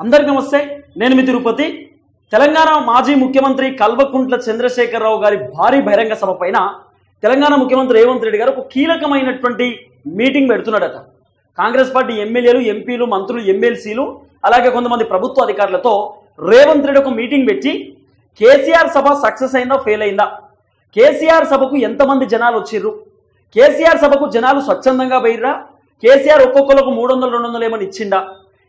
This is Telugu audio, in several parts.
అందరికీ నమస్తే. నేను మీ తిరుపతి. తెలంగాణ మాజీ ముఖ్యమంత్రి కల్వకుంట్ల చంద్రశేఖరరావు గారి భారీ బహిరంగ సభ పైన తెలంగాణ ముఖ్యమంత్రి రేవంత్ రెడ్డి గారు ఒక కీలకమైనటువంటి మీటింగ్ పెడుతున్నాడట. కాంగ్రెస్ పార్టీ ఎమ్మెల్యేలు, ఎంపీలు, మంత్రులు, ఎమ్మెల్సీలు అలాగే కొంతమంది ప్రభుత్వ అధికారులతో రేవంత్ రెడ్డి ఒక మీటింగ్ పెట్టి కేసీఆర్ సభ సక్సెస్ అయిందా, ఫెయిల్ అయిందా, కేసీఆర్ సభకు ఎంతమంది జనాలు వచ్చిర్రు, కేసీఆర్ సభకు జనాలు స్వచ్ఛందంగా పోయిర్రా, కేసీఆర్ ఒక్కొక్కరికి 300-200 ఏమని ఇచ్చిండా,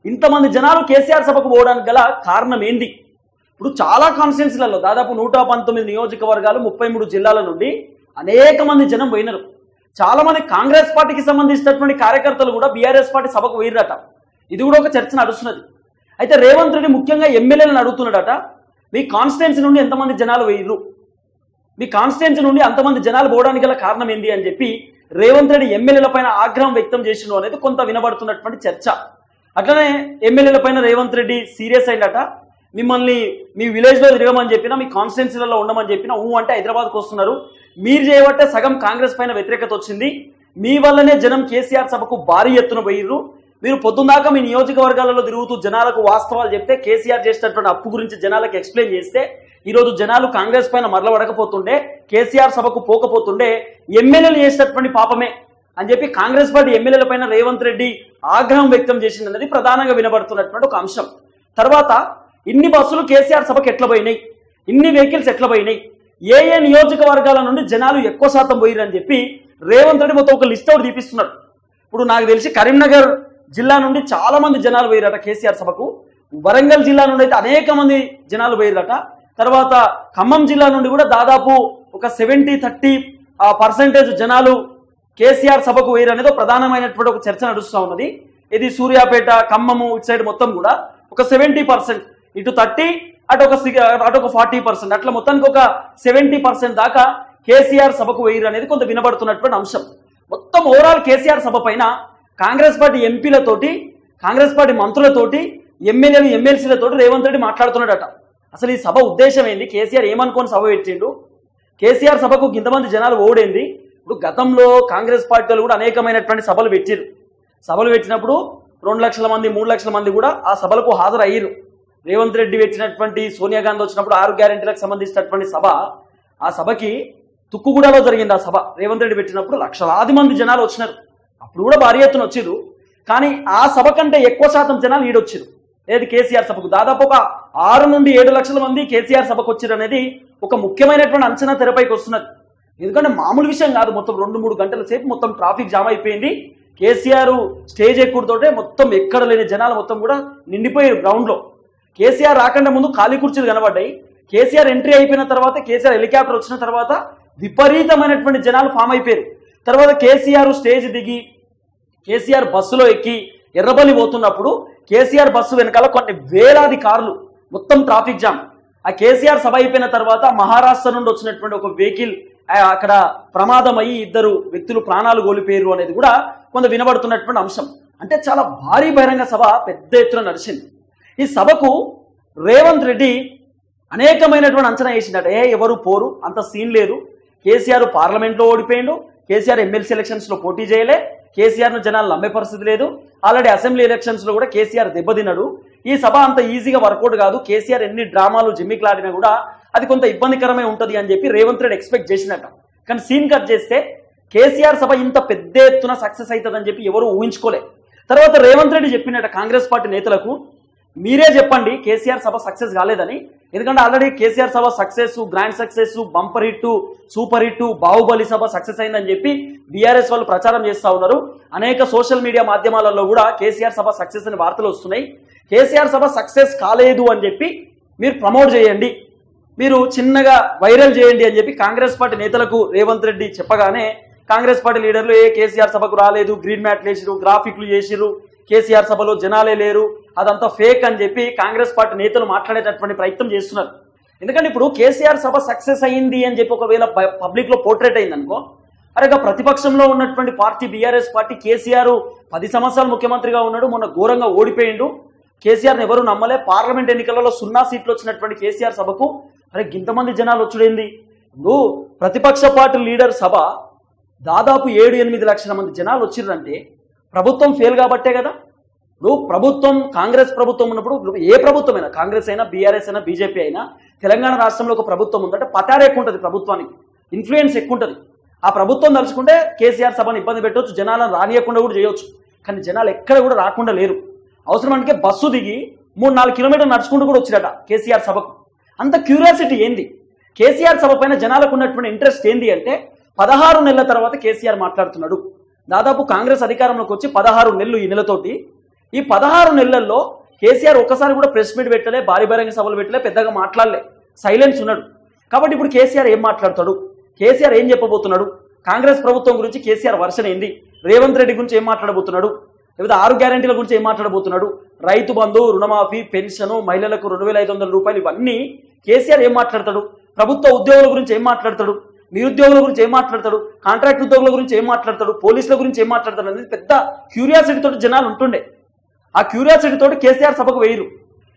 ఇంతమంది జనాలు కేసీఆర్ సభకు పోవడానికి గల కారణం ఏంది? ఇప్పుడు చాలా కాన్స్టిట్యున్సీలలో దాదాపు 119 నియోజకవర్గాలు 33 జిల్లాల నుండి అనేక మంది జనం పోయినారు. చాలా మంది కాంగ్రెస్ పార్టీకి సంబంధించినటువంటి కార్యకర్తలు కూడా బీఆర్ఎస్ పార్టీ సభకు పోయిరట. ఇది కూడా ఒక చర్చ నడుస్తున్నది. అయితే రేవంత్ రెడ్డి ముఖ్యంగా ఎమ్మెల్యేలను అడుగుతున్నాడట, మీ కాన్స్టిట్యున్సీ నుండి ఎంతమంది జనాలు పోయిర్రు, మీ కాన్స్టిట్యున్సీ నుండి అంతమంది జనాలు పోవడానికి గల కారణం ఏంది అని చెప్పి రేవంత్ రెడ్డి ఎమ్మెల్యేల పైన ఆగ్రహం వ్యక్తం చేసిండు అనేది కొంత వినబడుతున్నటువంటి చర్చ. అట్లనే ఎమ్మెల్యేల పైన రేవంత్ రెడ్డి సీరియస్ అయిందట. మిమ్మల్ని మీ విలేజ్లో తిరగమని చెప్పినా, మీ కాన్స్టిట్యున్సీలలో ఉండమని చెప్పినా అంటే హైదరాబాద్కు వస్తున్నారు, మీరు చేయబట్టే సగం కాంగ్రెస్ పైన వ్యతిరేకత వచ్చింది, మీ వల్లనే జనం కేసీఆర్ సభకు భారీ ఎత్తున పోయిర్రు, మీరు పొద్దున్నాక మీ నియోజకవర్గాలలో తిరుగుతూ జనాలకు వాస్తవాలు చెప్తే, కేసీఆర్ చేసినటువంటి అప్పు గురించి జనాలకు ఎక్స్ప్లెయిన్ చేస్తే ఈరోజు జనాలు కాంగ్రెస్ పైన మరలబడకపోతుండే, కేసీఆర్ సభకు పోకపోతుండే, ఎమ్మెల్యేలు చేసినటువంటి పాపమే అని చెప్పి కాంగ్రెస్ పార్టీ ఎమ్మెల్యేల పైన రేవంత్ రెడ్డి ఆగ్రహం వ్యక్తం చేసిందన్నది ప్రధానంగా వినబడుతున్నటువంటి ఒక అంశం. తర్వాత ఇన్ని బస్సులు కేసీఆర్ సభకు ఎట్లా పోయినాయి, ఇన్ని వెహికల్స్ ఎట్లా పోయినాయి, ఏ ఏ నియోజకవర్గాల నుండి జనాలు ఎక్కువ శాతం పోయిరని చెప్పి రేవంత్ రెడ్డి మొత్తం ఒక లిస్ట్ అవుట్ తీపిస్తున్నారు. ఇప్పుడు నాకు తెలిసి కరీంనగర్ జిల్లా నుండి చాలా మంది జనాలు పోయిరట కేసీఆర్ సభకు, వరంగల్ జిల్లా నుండి అయితే అనేక మంది జనాలు పోయిరట, తర్వాత ఖమ్మం జిల్లా నుండి కూడా దాదాపు ఒక 70-30% జనాలు కేసీఆర్ సభకు పోయిరు అనేది ప్రధానమైనటువంటి ఒక చర్చ నడుస్తూ ఉన్నది. ఇది సూర్యాపేట, ఖమ్మము ఇటు సైడ్ మొత్తం కూడా ఒక 70%, ఇటు 30 అటు ఒక 40%, అట్లా మొత్తానికి ఒక 70% దాకా కేసీఆర్ సభకు పోయిరు అనేది కొంత వినబడుతున్నటువంటి అంశం. మొత్తం ఓవరాల్ కేసీఆర్ సభ పైన కాంగ్రెస్ పార్టీ ఎంపీలతోటి, కాంగ్రెస్ పార్టీ మంత్రులతోటి, ఎమ్మెల్యేలు, ఎమ్మెల్సీలతోటి రేవంత్ రెడ్డి మాట్లాడుతున్నాడట. అసలు ఈ సభ ఉద్దేశం ఏంది, కేసీఆర్ ఏమనుకొని సభ పెట్టిండు, కేసీఆర్ సభకు ఇంతమంది జనాలు ఓడేంది? ఇప్పుడు గతంలో కాంగ్రెస్ పార్టీలు కూడా అనేకమైనటువంటి సభలు పెట్టిరు. సభలు పెట్టినప్పుడు 2 లక్షల మంది, 3 లక్షల మంది కూడా ఆ సభలకు హాజరయ్యారు. రేవంత్ రెడ్డి పెట్టినటువంటి, సోనియా గాంధీ వచ్చినప్పుడు 6 గ్యారెంటీలకు సంబంధించినటువంటి సభ, ఆ సభకి తుక్కుగూడలో జరిగింది. ఆ సభ రేవంత్ రెడ్డి పెట్టినప్పుడు లక్షలాది మంది జనాలు వచ్చినారు, అప్పుడు కూడా భారీ ఎత్తున వచ్చిరు. కానీ ఆ సభ కంటే ఎక్కువ శాతం జనాలు ఈడొచ్చారు. ఏది కేసీఆర్ సభకు దాదాపు ఒక 6-7 లక్షల మంది కేసీఆర్ సభకు వచ్చారు అనేది ఒక ముఖ్యమైనటువంటి అంచనా తెరపైకి వస్తున్నది. ఎందుకంటే మామూలు విషయం కాదు, మొత్తం 2-3 గంటల సేపు మొత్తం ట్రాఫిక్ జామ్ అయిపోయింది. కేసీఆర్ స్టేజ్ ఎక్కుడుతోటే మొత్తం ఎక్కడ లేని జనాలు మొత్తం కూడా నిండిపోయారు గ్రౌండ్లో. కేసీఆర్ రాకుండా ముందు ఖాళీ కుర్చీలు కనబడ్డాయి. కేసీఆర్ ఎంట్రీ అయిపోయిన తర్వాత, కేసీఆర్ హెలికాప్టర్ వచ్చిన తర్వాత విపరీతమైనటువంటి జనాలు ఫామ్ అయిపోయారు. తర్వాత కేసీఆర్ స్టేజ్ దిగి కేసీఆర్ బస్సులో ఎక్కి ఎర్రబల్లి పోతున్నప్పుడు కేసీఆర్ బస్సు వెనకాల కొన్ని వేలాది కార్లు, మొత్తం ట్రాఫిక్ జామ్. ఆ కేసీఆర్ సభ అయిపోయిన తర్వాత మహారాష్ట్ర నుండి వచ్చినటువంటి ఒక వెహికల్ అక్కడ ప్రమాదం అయ్యి 2 వ్యక్తులు ప్రాణాలు కోల్పోయారు అనేది కూడా కొంత వినబడుతున్నటువంటి అంశం. అంటే చాలా భారీ బహిరంగ సభ పెద్ద ఎత్తున నడిచింది. ఈ సభకు రేవంత్ రెడ్డి అనేకమైనటువంటి అంచనా వేసిందట. ఎవరు పోరు, అంత సీన్ లేదు, కేసీఆర్ పార్లమెంట్లో ఓడిపోయిండు, కేసీఆర్ ఎమ్మెల్సీ ఎలక్షన్స్లో పోటీ చేయలే, కేసీఆర్ను జనాలు నమ్మే పరిస్థితి లేదు, ఆల్రెడీ అసెంబ్లీ ఎలక్షన్స్లో కూడా కేసీఆర్ దెబ్బతిన్నాడు, ఈ సభ అంత ఈజీగా వర్కౌట్ కాదు, కేసీఆర్ ఎన్ని డ్రామాలు జిమ్మిక్లాడినా కూడా అది కొంత ఇబ్బందికరమే ఉంటుంది అని చెప్పి రేవంత్ రెడ్డి ఎక్స్పెక్ట్ చేసినట్ట. కానీ సీన్ కట్ చేస్తే కేసీఆర్ సభ ఇంత పెద్ద ఎత్తున సక్సెస్ అవుతుందని చెప్పి ఎవరు ఊహించుకోలే. తర్వాత రేవంత్ రెడ్డి చెప్పినట్ట కాంగ్రెస్ పార్టీ నేతలకు, మీరే చెప్పండి కేసీఆర్ సభ సక్సెస్ కాలేదని. ఎందుకంటే ఆల్రెడీ కేసీఆర్ సభ success, grand success, bumper hit, super hit, Baahubali సభ సక్సెస్ అయిందని చెప్పి బీఆర్ఎస్ వాళ్ళు ప్రచారం చేస్తూ ఉన్నారు. అనేక సోషల్ మీడియా మాధ్యమాలలో కూడా కేసీఆర్ సభ సక్సెస్ అని వార్తలు వస్తున్నాయి. కేసీఆర్ సభ సక్సెస్ కాలేదు అని చెప్పి మీరు ప్రమోట్ చేయండి, మీరు చిన్నగా వైరల్ చేయండి అని చెప్పి కాంగ్రెస్ పార్టీ నేతలకు రేవంత్ రెడ్డి చెప్పగానే కాంగ్రెస్ పార్టీ లీడర్లు కేసీఆర్ సభకు రాలేదు, గ్రీన్ మ్యాట్లు వేసిరు, గ్రాఫిక్లు చేసిరు, కేసీఆర్ సభలో జనాలే లేరు, అదంతా ఫేక్ అని చెప్పి కాంగ్రెస్ పార్టీ నేతలు మాట్లాడేటటువంటి ప్రయత్నం చేస్తున్నారు. ఎందుకంటే ఇప్పుడు కేసీఆర్ సభ సక్సెస్ అయ్యింది అని చెప్పి ఒకవేళ పబ్లిక్లో పోర్ట్రేట్ అయింది అనుకో, అరే ప్రతిపక్షంలో ఉన్నటువంటి పార్టీ బీఆర్ఎస్ పార్టీ, కేసీఆర్ 10 సంవత్సరాలు ముఖ్యమంత్రిగా ఉన్నాడు, మొన్న ఘోరంగా ఓడిపోయిండు, కేసీఆర్ని ఎవరు నమ్మలే, పార్లమెంట్ ఎన్నికలలో 0 సీట్లు వచ్చినటువంటి కేసీఆర్ సభకు అరే ఇంతమంది జనాలు వచ్చుడేంది. ఇప్పుడు ప్రతిపక్ష పార్టీ లీడర్ సభ దాదాపు 7-8 లక్షల మంది జనాలు వచ్చిర్రంటే ప్రభుత్వం ఫెయిల్ కాబట్టే కదా. ఇప్పుడు ప్రభుత్వం కాంగ్రెస్ ప్రభుత్వం ఉన్నప్పుడు ఏ ప్రభుత్వమైనా కాంగ్రెస్ అయినా బీఆర్ఎస్ అయినా బీజేపీ అయినా తెలంగాణ రాష్ట్రంలో ఒక ప్రభుత్వం ఉందంటే పతారు ఎక్కువ ఉంటుంది, ప్రభుత్వానికి ఇన్ఫ్లుయెన్స్ ఎక్కువ ఉంటుంది. ఆ ప్రభుత్వం తలుచుకుంటే కేసీఆర్ సభను ఇబ్బంది పెట్టవచ్చు, జనాలను రానియకుండా కూడా చేయవచ్చు. కానీ జనాలు ఎక్కడ కూడా రాకుండా లేరు. అవసరం అంటే బస్సు దిగి 3-4 కిలోమీటర్లు నడుచుకుంటూ కూడా వచ్చిరట కేసీఆర్ సభకు. అంత క్యూరియాసిటీ ఏంది? కేసీఆర్ సభ పైన జనాలకు ఉన్నటువంటి ఇంట్రెస్ట్ ఏంది అంటే 16 నెలల తర్వాత కేసీఆర్ మాట్లాడుతున్నాడు. దాదాపు కాంగ్రెస్ అధికారంలోకి వచ్చి 16 నెలలు ఈ నెలతోటి. ఈ 16 నెలల్లో కేసీఆర్ ఒక్కసారి కూడా ప్రెస్ మీట్ పెట్టలే, భారీ బహిరంగ సభలు పెట్టలే, పెద్దగా మాట్లాడలే, సైలెన్స్ ఉన్నాడు. కాబట్టి ఇప్పుడు కేసీఆర్ ఏం మాట్లాడతాడు? కేసీఆర్ ఏం చెప్పబోతున్నాడు? కాంగ్రెస్ ప్రభుత్వం గురించి కేసీఆర్ వర్షన్ ఏంది? రేవంత్ రెడ్డి గురించి ఏం మాట్లాడబోతున్నాడు? లేదా 6 గ్యారెంటీల గురించి ఏం మాట్లాడబోతున్నాడు? రైతు బంధు, రుణమాఫీ, పెన్షన్, మహిళలకు 2500 రూపాయలు, ఇవన్నీ కేసీఆర్ ఏం మాట్లాడతాడు? ప్రభుత్వ ఉద్యోగుల గురించి ఏం మాట్లాడతాడు? నిరుద్యోగుల గురించి ఏం మాట్లాడతాడు? కాంట్రాక్ట్ ఉద్యోగుల గురించి ఏం మాట్లాడతాడు? పోలీసుల గురించి ఏం మాట్లాడతాడు అనేది పెద్ద క్యూరియాసిటీ తోటి జనాలు ఉంటుండే. ఆ క్యూరియాసిటీ తోటి కేసీఆర్ సభకు వేయరు.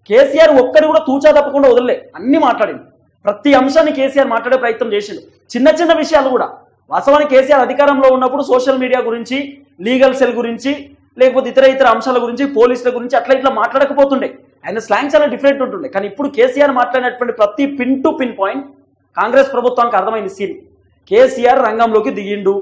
కేసీఆర్ ఒక్కడి కూడా తూచా తప్పకుండా వదలలే, అన్ని మాట్లాడింది. ప్రతి అంశాన్ని కేసీఆర్ మాట్లాడే ప్రయత్నం చేసిండు. చిన్న చిన్న విషయాలు కూడా. వాస్తవానికి కేసీఆర్ అధికారంలో ఉన్నప్పుడు సోషల్ మీడియా గురించి, లీగల్ సెల్ గురించి, లేకపోతే ఇతర అంశాల గురించి, పోలీసుల గురించి అట్లా ఇట్లా మాట్లాడకపోతుండే. ఆయన స్లాంగ్ చాలా డిఫరెంట్ ఉంటుండే. కానీ ఇప్పుడు కేసీఆర్ మాట్లాడినటువంటి ప్రతి pin to pin point Congress ప్రభుత్వానికి అర్థమైంది సీన్. కేసీఆర్ రంగంలోకి దిగిండు,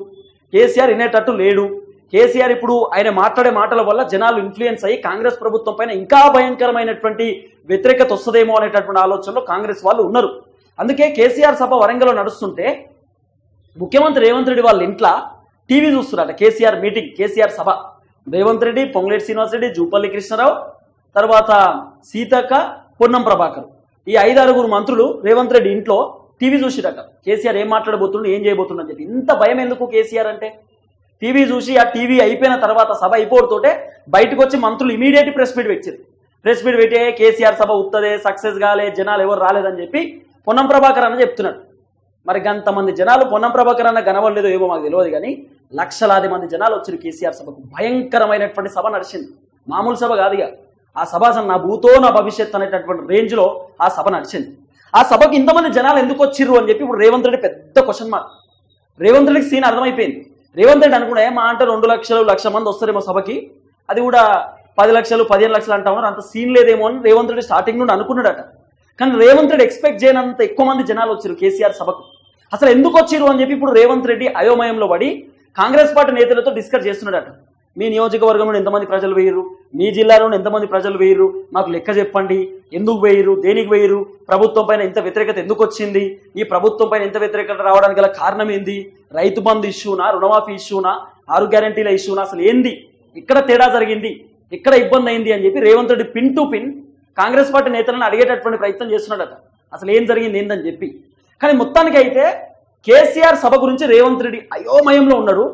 కేసీఆర్ వినేటట్టు లేడు. కేసీఆర్ ఇప్పుడు ఆయన మాట్లాడే మాటల వల్ల జనాలు ఇన్ఫ్లుయెన్స్ అయ్యి కాంగ్రెస్ ప్రభుత్వం పైన ఇంకా భయంకరమైనటువంటి వ్యతిరేకత వస్తుందేమో అనేటటువంటి ఆలోచనలో కాంగ్రెస్ వాళ్ళు ఉన్నారు. అందుకే కేసీఆర్ సభ వరంగల్లో నడుస్తుంటే ముఖ్యమంత్రి రేవంత్ రెడ్డి వాళ్ళ ఇంట్లో టీవీ చూస్తున్నారట. కేసీఆర్ మీటింగ్, కేసీఆర్ సభ. రేవంత్ రెడ్డి, పొంగులేటి శ్రీనివాసరెడ్డి, జూపల్లి కృష్ణారావు, తర్వాత సీతక్క, పొన్నం ప్రభాకర్, ఈ 5-6 మంత్రులు రేవంత్ రెడ్డి ఇంట్లో టీవీ చూసిరట. కేసీఆర్ ఏం మాట్లాడబోతుండు, ఏం చేయబోతుండని చెప్పి. ఇంత భయం ఎందుకు కేసీఆర్ అంటే? టీవీ చూసి ఆ టీవీ అయిపోయిన తర్వాత సభ అయిపోతోటే బయటకు వచ్చి మంత్రులు ఇమీడియట్ ప్రెస్ మీట్ పెట్టారు. ప్రెస్ మీట్ పెట్టే కేసీఆర్ సభ ఉత్తదే, సక్సెస్ కాలే, జనాలు ఎవరు రాలేదని చెప్పి పొన్నం ప్రభాకర్ అన్న చెప్తున్నాడు. మరి గంతమంది జనాలు పొన్నం ప్రభాకర్ అన్న కనబడలేదో ఏమో మాకు తెలియదు, కానీ లక్షలాది మంది జనాలు వచ్చారు కేసీఆర్ సభకు. భయంకరమైనటువంటి సభ నడిచింది, మామూలు సభ కాదుగా. ఆ సభ నా భూతో నా భవిష్యత్ అనేటటువంటి రేంజ్ లో ఆ సభ నడిచింది. ఆ సభకు ఇంతమంది జనాలు ఎందుకు వచ్చిర్రు అని చెప్పి ఇప్పుడు రేవంత్ రెడ్డి పెద్ద క్వశ్చన్ మార్క్. రేవంత్ రెడ్డికి సీన్ అర్థమైపోయింది. రేవంత్ రెడ్డి అనుకున్నా మా అంటే 2 లక్షలు 1,00,000 మంది వస్తారేమో సభకి, అది కూడా 10 లక్షలు 15 లక్షలు అంటా ఉన్నారు, అంత సీన్ లేదేమో అని రేవంత్ రెడ్డి స్టార్టింగ్ నుండి అనుకున్నాడట. కానీ రేవంత్ రెడ్డి ఎక్స్పెక్ట్ చేయనంత ఎక్కువ మంది జనాలు వచ్చారు కేసీఆర్ సభకు. అసలు ఎందుకు వచ్చిర్రు అని చెప్పి ఇప్పుడు రేవంత్ రెడ్డి అయోమయంలో పడి కాంగ్రెస్ పార్టీ నేతలతో డిస్కస్ చేస్తున్నాడట. మీ నియోజకవర్గంలో ఎంతమంది ప్రజలు వేయరు, మీ జిల్లాలో ఎంతమంది ప్రజలు వేయరు, మాకు లెక్క చెప్పండి, ఎందుకు వేయరు, దేనికి వేయరు, ప్రభుత్వం పైన ఇంత వ్యతిరేకత ఎందుకు వచ్చింది, ఈ ప్రభుత్వం పైన ఇంత వ్యతిరేకత రావడానికి గల కారణం ఏంది, రైతు బంధు ఇష్యూనా, రుణమాఫీ ఇష్యూనా, 6 గ్యారెంటీల ఇష్యూనా, అసలు ఏంది, ఇక్కడ తేడా జరిగింది, ఇక్కడ ఇబ్బంది అయింది అని చెప్పి Revanth Reddy pin to pin Congress party నేతలను అడిగేటటువంటి ప్రయత్నం చేస్తున్నాడట. అసలు ఏం జరిగింది ఏందని చెప్పి. కానీ మొత్తానికి అయితే కేసీఆర్ సభ గురించి రేవంత్ రెడ్డి అయోమయంలో ఉన్నాడు.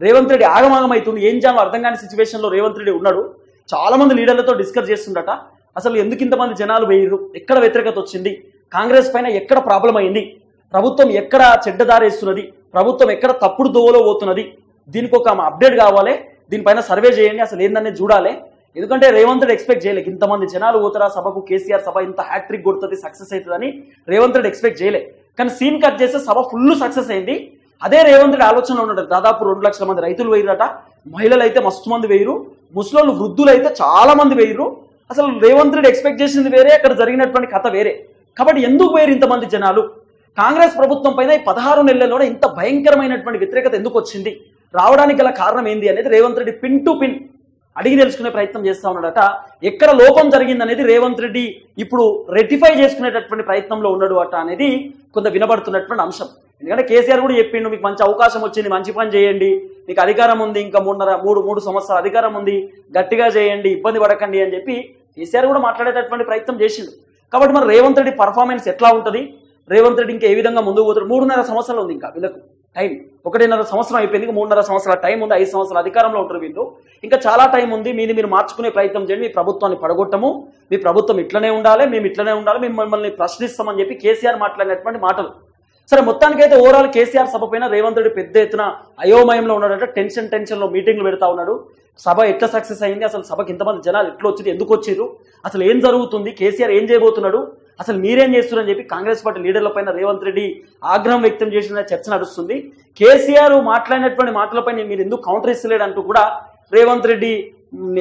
రేవంత్ రెడ్డి ఆగమాగం అవుతుంది, ఏం చేయాలో అర్థం కాని సిచ్యువేషన్లో రేవంత్ రెడ్డి ఉన్నాడు. చాలా మంది లీడర్లతో డిస్కస్ చేస్తుండట. అసలు ఎందుకు ఇంతమంది జనాలు వేయరు, ఎక్కడ వ్యతిరేకత వచ్చింది, కాంగ్రెస్ పైన ఎక్కడ ప్రాబ్లం అయింది, ప్రభుత్వం ఎక్కడ చెడ్డదారేస్తున్నది, ప్రభుత్వం ఎక్కడ తప్పుడు దోవలో పోతున్నది, దీనికి ఒక అప్డేట్ కావాలి, దీనిపైన సర్వే చేయండి, అసలు ఏందనేది చూడాలి. ఎందుకంటే రేవంత్ రెడ్డి ఎక్స్పెక్ట్ చేయలేదు ఇంతమంది జనాలు పోతారా సభకు, కేసీఆర్ సభ ఇంత హ్యాట్రిక్ కొడుతుంది, సక్సెస్ అవుతుందని రేవంత్ రెడ్డి ఎక్స్పెక్ట్ చేయలే. కానీ సీన్ కట్ చేస్తే సభ ఫుల్ సక్సెస్ అయింది. అదే రేవంత్ రెడ్డి ఆలోచనలో ఉన్నాడు. దాదాపు 2 లక్షల మంది రైతులు వేయరట, మహిళలు అయితే మస్తు మంది వేయరు, ముస్లింలు వృద్ధులు అయితే చాలా మంది వేయరు. అసలు రేవంత్ రెడ్డి ఎక్స్పెక్ట్ చేసింది వేరే, అక్కడ జరిగినటువంటి కథ వేరే. కాబట్టి ఎందుకు వేయరు ఇంతమంది జనాలు, కాంగ్రెస్ ప్రభుత్వం పైన 16 నెలల్లోనే ఇంత భయంకరమైనటువంటి వ్యతిరేకత ఎందుకు వచ్చింది, రావడానికి గల కారణం ఏంది అనేది Revanth Reddy pin to pin అడిగి తెలుసుకునే ప్రయత్నం చేస్తా ఉన్నాడట. ఎక్కడ లోపం జరిగింది అనేది రేవంత్ రెడ్డి ఇప్పుడు రెక్టిఫై చేసుకునేటటువంటి ప్రయత్నంలో ఉన్నాడు అట అనేది కొంత వినబడుతున్నటువంటి అంశం. ఎందుకంటే కేసీఆర్ కూడా చెప్పిండు, మీకు మంచి అవకాశం వచ్చింది, మంచి పని చేయండి, మీకు అధికారం ఉంది, ఇంకా 3 సంవత్సరాల అధికారం ఉంది, గట్టిగా చేయండి, ఇబ్బంది పడకండి అని చెప్పి కేసీఆర్ కూడా మాట్లాడేటటువంటి ప్రయత్నం చేసిండు. కాబట్టి మరి రేవంత్ రెడ్డి పర్ఫార్మెన్స్ ఎట్లా ఉంటుంది, రేవంత్ రెడ్డి ఇంకా ఏ విధంగా ముందుకు పోతాడు. 3.5 సంవత్సరాలు ఉంది ఇంకా వీళ్ళకు టైం, 1.5 సంవత్సరం అయిపోయింది, 3.5 సంవత్సరాల టైం ఉంది, 5 సంవత్సరాల అధికారంలో ఉంటారు వీళ్ళు, ఇంకా చాలా టైం ఉంది. మీరు మార్చుకునే ప్రయత్నం చేయండి, మీ ప్రభుత్వాన్ని పడగొట్టము, మీ ప్రభుత్వం ఇట్లనే ఉండాలి, మేము ఇట్లనే ఉండాలి, మిమ్మల్ని ప్రశ్నిస్తామని చెప్పి కేసీఆర్ మాట్లాడినటువంటి మాటలు. సరే మొత్తానికైతే ఓవరాల్ కేసీఆర్ సభ పైన రేవంత్ రెడ్డి పెద్ద ఎత్తున అయోమయంలో ఉన్నాడంటే, టెన్షన్లో మీటింగ్లు పెడతా ఉన్నాడు. సభ ఎట్లా సక్సెస్ అయింది, అసలు సభకి ఇంతమంది జనాలు ఎట్లా వచ్చింది, ఎందుకు వచ్చారు, అసలు ఏం జరుగుతుంది, కేసీఆర్ ఏం చేయబోతున్నాడు, అసలు మీరేం చేస్తున్నారని చెప్పి కాంగ్రెస్ పార్టీ లీడర్ల పైన రేవంత్ రెడ్డి ఆగ్రహం వ్యక్తం చేసిన చర్చ నడుస్తుంది. కేసీఆర్ మాట్లాడినటువంటి మాటలపై మీరు ఎందుకు కౌంటర్ ఇస్తలేడు అంటూ కూడా రేవంత్ రెడ్డి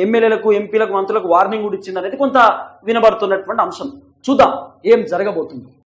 ఎమ్మెల్యేలకు ఎంపీలకు మంత్రులకు వార్నింగ్ కూడా ఇచ్చింది అనేది కొంత వినబడుతున్నటువంటి అంశం. చూద్దాం ఏం జరగబోతుంది.